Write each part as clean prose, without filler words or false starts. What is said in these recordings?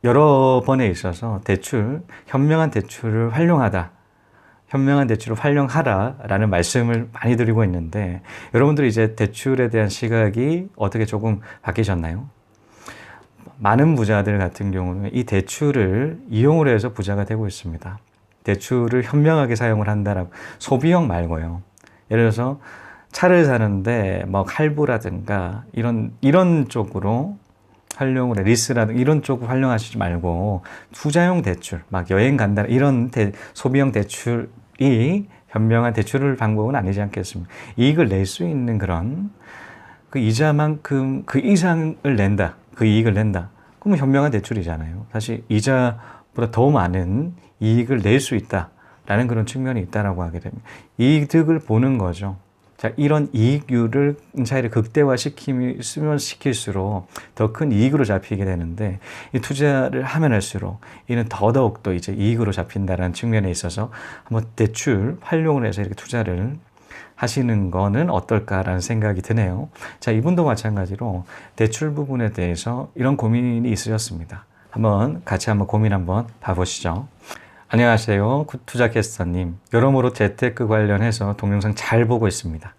여러 번에 있어서 현명한 대출을 활용하다, 현명한 대출을 활용하라 라는 말씀을 많이 드리고 있는데, 여러분들이 이제 대출에 대한 시각이 어떻게 조금 바뀌셨나요? 많은 부자들 같은 경우는 이 대출을 이용을 해서 부자가 되고 있습니다. 대출을 현명하게 사용을 한다라고, 소비형 말고요. 예를 들어서 차를 사는데 뭐 할부라든가 이런 쪽으로 활용을 해, 리스라든가 이런 쪽으로 활용하시지 말고 투자용 대출, 막 여행 간다 이런 소비형 대출이 현명한 대출을 방법은 아니지 않겠습니까? 이익을 낼 수 있는 그런 그 이자만큼 그 이상을 낸다, 그 이익을 낸다. 그러면 현명한 대출이잖아요. 사실 이자보다 더 많은 이익을 낼 수 있다라는 그런 측면이 있다라고 하게 됩니다. 이득을 보는 거죠. 자, 이런 이익률을 차이를 극대화시키면 시킬수록 더 큰 이익으로 잡히게 되는데, 이 투자를 하면 할수록 이는 더더욱 또 이제 이익으로 잡힌다는 측면에 있어서 한번 대출 활용을 해서 이렇게 투자를 하시는 거는 어떨까라는 생각이 드네요. 자, 이분도 마찬가지로 대출 부분에 대해서 이런 고민이 있으셨습니다. 같이 고민 한번 봐보시죠. 안녕하세요. 투자캐스터님. 여러모로 재테크 관련해서 동영상 잘 보고 있습니다.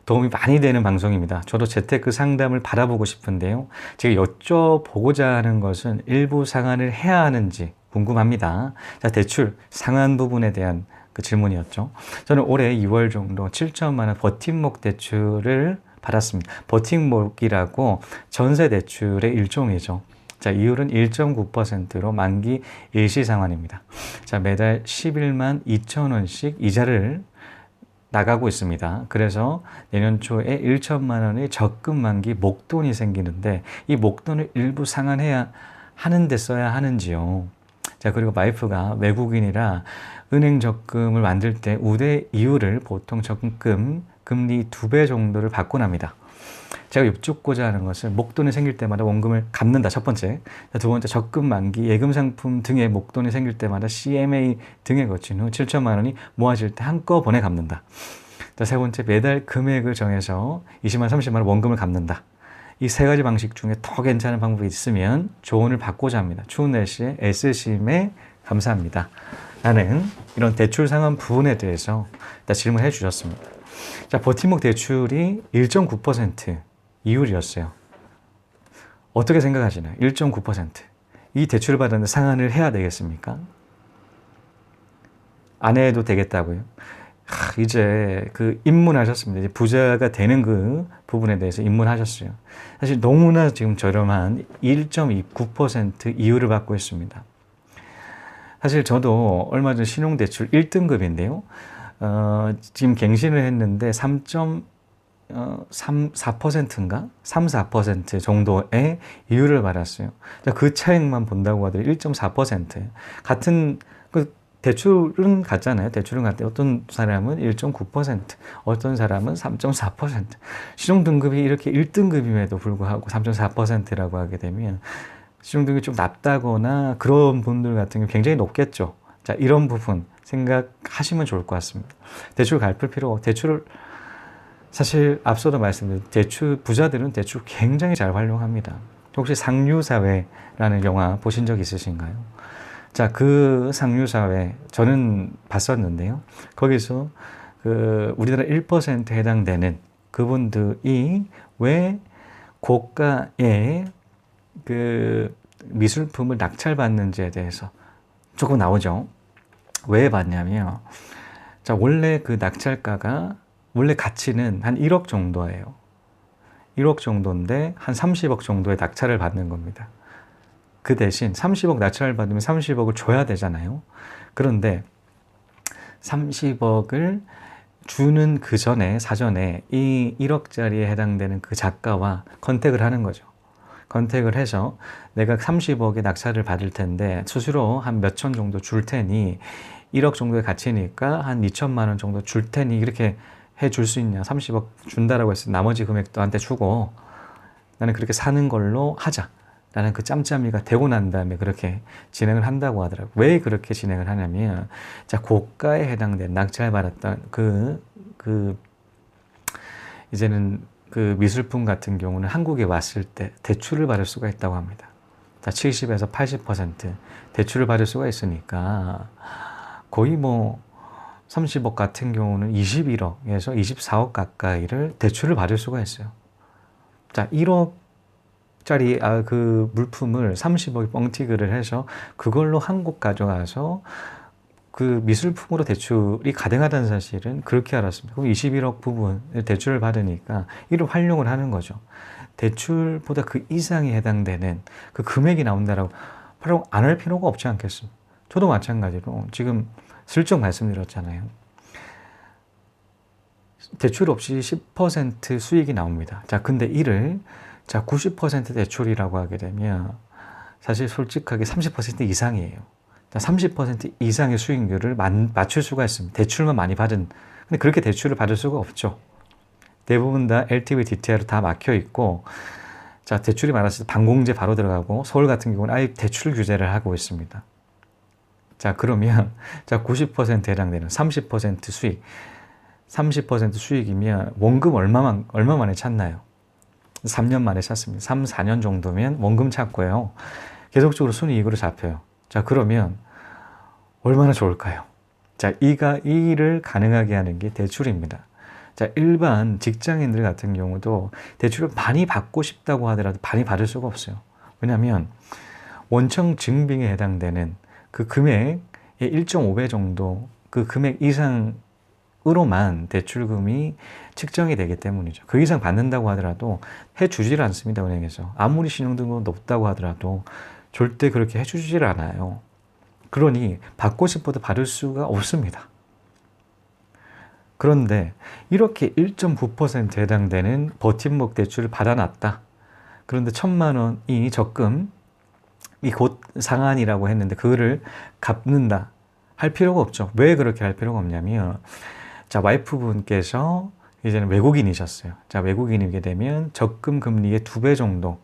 도움이 많이 되는 방송입니다. 저도 재테크 상담을 받아보고 싶은데요. 제가 여쭤보고자 하는 것은 일부 상환을 해야 하는지 궁금합니다. 자, 대출 상환 부분에 대한 그 질문이었죠. 저는 올해 2월 정도 7천만 원 버팀목 대출을 받았습니다. 버팀목이라고 전세 대출의 일종이죠. 자, 이율은 1.9%로 만기 일시 상환입니다. 자, 매달 11만 2천 원씩 이자를 나가고 있습니다. 그래서 내년 초에 1천만 원의 적금 만기 목돈이 생기는데, 이 목돈을 일부 상환해야 하는데 써야 하는지요. 자, 그리고 와이프가 외국인이라 은행 적금을 만들 때 우대 이율을 보통 적금 금리 2배 정도를 받고 납니다. 제가 여쭙고자 하는 것은 목돈이 생길 때마다 원금을 갚는다, 첫 번째. 두 번째, 적금 만기, 예금 상품 등의 목돈이 생길 때마다 CMA 등에 거친 후 7천만 원이 모아질 때 한꺼번에 갚는다. 세 번째, 매달 금액을 정해서 20만, 30만 원 원금을 갚는다. 이 세 가지 방식 중에 더 괜찮은 방법이 있으면 조언을 받고자 합니다. 추운 날씨에 애쓰심에 감사합니다. 라는 이런 대출 상환 부분에 대해서 질문해 주셨습니다. 자, 버팀목 대출이 1.9% 이율이었어요. 어떻게 생각하시나요? 1.9%. 이 대출을 받았는데 상환을 해야 되겠습니까? 안 해도 되겠다고요? 이제 입문하셨습니다. 이제 부자가 되는 그 부분에 대해서 입문하셨어요. 사실 너무나 지금 저렴한 1.29% 이율을 받고 있습니다. 사실 저도 얼마 전 신용대출 1등급인데요. 지금 갱신을 했는데 3.4%인가? 3, 4% 정도의 이율을 받았어요. 그 차액만 본다고 하더라도 1.4%. 같은 대출은 같잖아요. 대출은 같대. 어떤 사람은 1.9%, 어떤 사람은 3.4%. 신용등급이 이렇게 1등급임에도 불구하고 3.4%라고 하게 되면 신용등급이 좀 낮다거나 그런 분들 같은 경우 굉장히 높겠죠. 자, 이런 부분 생각하시면 좋을 것 같습니다. 대출 갚을 필요, 대출을 사실 앞서도 말씀드린 부자들은 대출 굉장히 잘 활용합니다. 혹시 상류사회라는 영화 보신 적 있으신가요? 자, 그 상류사회 저는 봤었는데요. 거기서 우리나라 1%에 해당되는 그분들이 왜 고가의 미술품을 낙찰받는지에 대해서 조금 나오죠. 왜 받냐면, 자, 원래 그 낙찰가가 원래 가치는 한 1억 정도예요. 1억 정도인데 한 30억 정도의 낙찰을 받는 겁니다. 그 대신 30억 낙찰을 받으면 30억을 줘야 되잖아요. 그런데 30억을 주는 사전에 이 1억짜리에 해당되는 그 작가와 컨택을 하는 거죠. 컨택을 해서 내가 30억의 낙찰을 받을 텐데 수수료 한 몇천 정도 줄 테니 1억 정도의 가치니까 한 2천만 원 정도 줄 테니 이렇게 해줄 수 있냐. 30억 준다라고 해서 나머지 금액도 한테 주고 나는 그렇게 사는 걸로 하자. 라는 그 짬짬이가 되고 난 다음에 그렇게 진행을 한다고 하더라고요. 왜 그렇게 진행을 하냐면, 자, 고가에 해당된 낙찰받았던 이제는 그 미술품 같은 경우는 한국에 왔을 때 대출을 받을 수가 있다고 합니다. 70에서 80% 대출을 받을 수가 있으니까 거의 뭐 30억 같은 경우는 21억에서 24억 가까이를 대출을 받을 수가 있어요. 자, 1억짜리 그 물품을 30억이 뻥튀기를 해서 그걸로 한국 가져가서 그 미술품으로 대출이 가능하다는 사실은 그렇게 알았습니다. 그럼 21억 부분을 대출을 받으니까 이를 활용을 하는 거죠. 대출보다 그 이상이 해당되는 그 금액이 나온다라고 활용 안 할 필요가 없지 않겠습니까? 저도 마찬가지로 지금 슬쩍 말씀드렸잖아요. 대출 없이 10% 수익이 나옵니다. 자, 근데 이를 90% 대출이라고 하게 되면 사실 솔직하게 30% 이상이에요. 30% 이상의 수익률을 맞출 수가 있습니다. 대출만 많이 받은. 근데 그렇게 대출을 받을 수가 없죠. 대부분 다 LTV, DTI로 다 막혀 있고, 자, 대출이 많았을 때 반공제 바로 들어가고, 서울 같은 경우는 아예 대출 규제를 하고 있습니다. 자, 그러면 90%에 해당되는 30% 수익, 30% 수익이면 원금 얼마 만에 찾나요? 3년 만에 찾습니다. 3, 4년 정도면 원금 찾고요. 계속적으로 순이익으로 잡혀요. 자, 그러면 얼마나 좋을까요? 자, 이 일을 가능하게 하는 게 대출입니다. 자, 일반 직장인들 같은 경우도 대출을 많이 받고 싶다고 하더라도 많이 받을 수가 없어요. 왜냐하면 원청 증빙에 해당되는 그 금액의 1.5배 정도 그 금액 이상으로만 대출금이 측정이 되기 때문이죠. 그 이상 받는다고 하더라도 해주질 않습니다, 은행에서. 아무리 신용등급이 높다고 하더라도 절대 그렇게 해주질 않아요. 그러니 받고 싶어도 받을 수가 없습니다. 그런데 이렇게 1.9%에 해당되는 버팀목 대출을 받아놨다. 그런데 1,000만 원이 적금이 곧 상한이라고 했는데 그거를 갚는다 할 필요가 없죠. 왜 그렇게 할 필요가 없냐면, 자, 와이프분께서 이제는 외국인이셨어요. 자, 외국인이게 되면 적금 금리의 2배 정도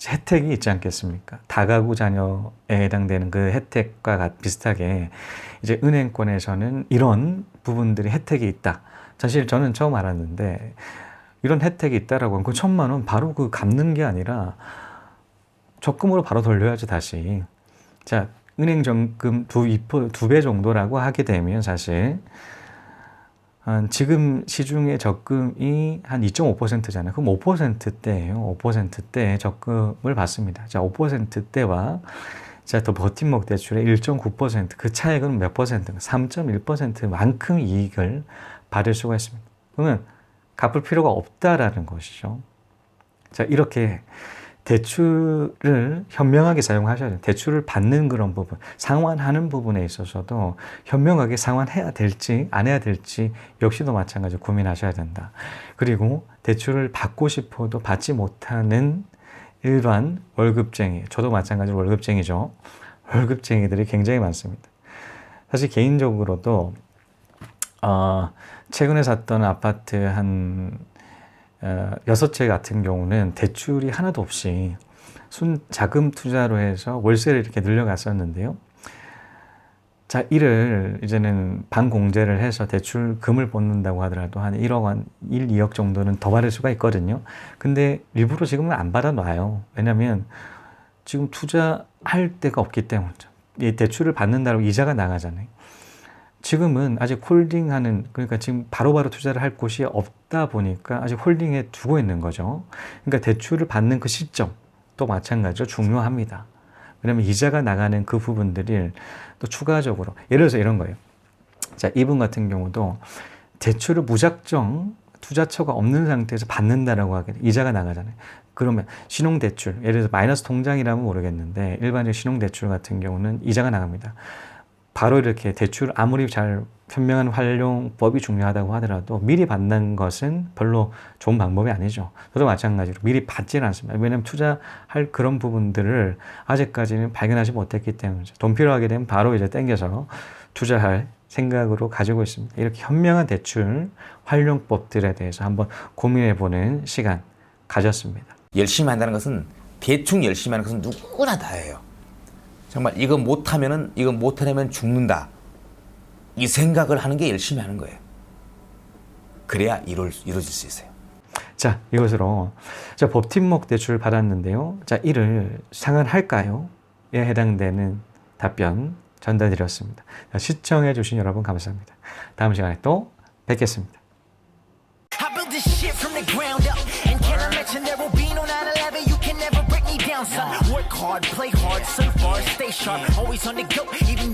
혜택이 있지 않겠습니까? 다가구 자녀에 해당되는 그 혜택과 비슷하게 이제 은행권에서는 이런 부분들이 혜택이 있다. 사실 저는 처음 알았는데 이런 혜택이 있다라고 하면 그 1,000만 원 바로 그 갚는 게 아니라 적금으로 바로 돌려야지 다시. 자, 은행 적금 2배 정도라고 하게 되면 사실 지금 시중의 적금이 한 2.5%잖아요. 그럼 5%대예요. 5%대 적금을 받습니다. 자, 5%대와 더 버팀목 대출의 1.9% 그 차액은 몇 퍼센트? 3.1%만큼 이익을 받을 수가 있습니다. 그러면 갚을 필요가 없다라는 것이죠. 자, 이렇게 대출을 현명하게 사용하셔야 돼요. 대출을 받는 그런 부분, 상환하는 부분에 있어서도 현명하게 상환해야 될지 안 해야 될지 역시도 마찬가지로 고민하셔야 된다. 그리고 대출을 받고 싶어도 받지 못하는 일반 월급쟁이, 저도 마찬가지로 월급쟁이죠. 월급쟁이들이 굉장히 많습니다. 사실 개인적으로도 최근에 샀던 아파트 한 6채 같은 경우는 대출이 하나도 없이 자금 투자로 해서 월세를 이렇게 늘려갔었는데요. 자, 이를 이제는 반공제를 해서 대출금을 뽑는다고 하더라도 한 1억, 2억 정도는 더 받을 수가 있거든요. 근데 일부러 지금은 안 받아놔요. 왜냐면 지금 투자할 데가 없기 때문이죠. 이 대출을 받는다고 이자가 나가잖아요. 지금은 아직 홀딩하는, 그러니까 지금 바로바로 투자를 할 곳이 없다 보니까 아직 홀딩에 두고 있는 거죠. 그러니까 대출을 받는 그 시점도 마찬가지로 중요합니다. 왜냐면 이자가 나가는 그 부분들이 또 추가적으로, 예를 들어서 이런 거예요. 자, 이분 같은 경우도 대출을 무작정 투자처가 없는 상태에서 받는다라고 하게 돼. 이자가 나가잖아요. 그러면 신용대출, 예를 들어서 마이너스 통장이라면 모르겠는데 일반적인 신용대출 같은 경우는 이자가 나갑니다. 바로 이렇게 대출 아무리 잘 현명한 활용법이 중요하다고 하더라도 미리 받는 것은 별로 좋은 방법이 아니죠. 저도 마찬가지로 미리 받지는 않습니다. 왜냐하면 투자할 그런 부분들을 아직까지는 발견하지 못했기 때문이죠. 돈 필요하게 되면 바로 이제 땡겨서 투자할 생각으로 가지고 있습니다. 이렇게 현명한 대출 활용법들에 대해서 한번 고민해보는 시간 가졌습니다. 열심히 한다는 것은, 대충 열심히 하는 것은 누구나 다 해요. 정말 이거 못하려면 죽는다, 이 생각을 하는 게 열심히 하는 거예요. 그래야 이루어질 수 있어요. 자, 이것으로 자, 법팀목 대출을 받았는데요. 자, 이를 상환할까요? 에 해당되는 답변 전달드렸습니다. 자, 시청해 주신 여러분 감사합니다. 다음 시간에 또 뵙겠습니다. I built this shit from the ground up. And can I mention there will be no 9/11? You can never break me down, son. Work hard, play hard, surf hard, stay sharp. Always on the go, even though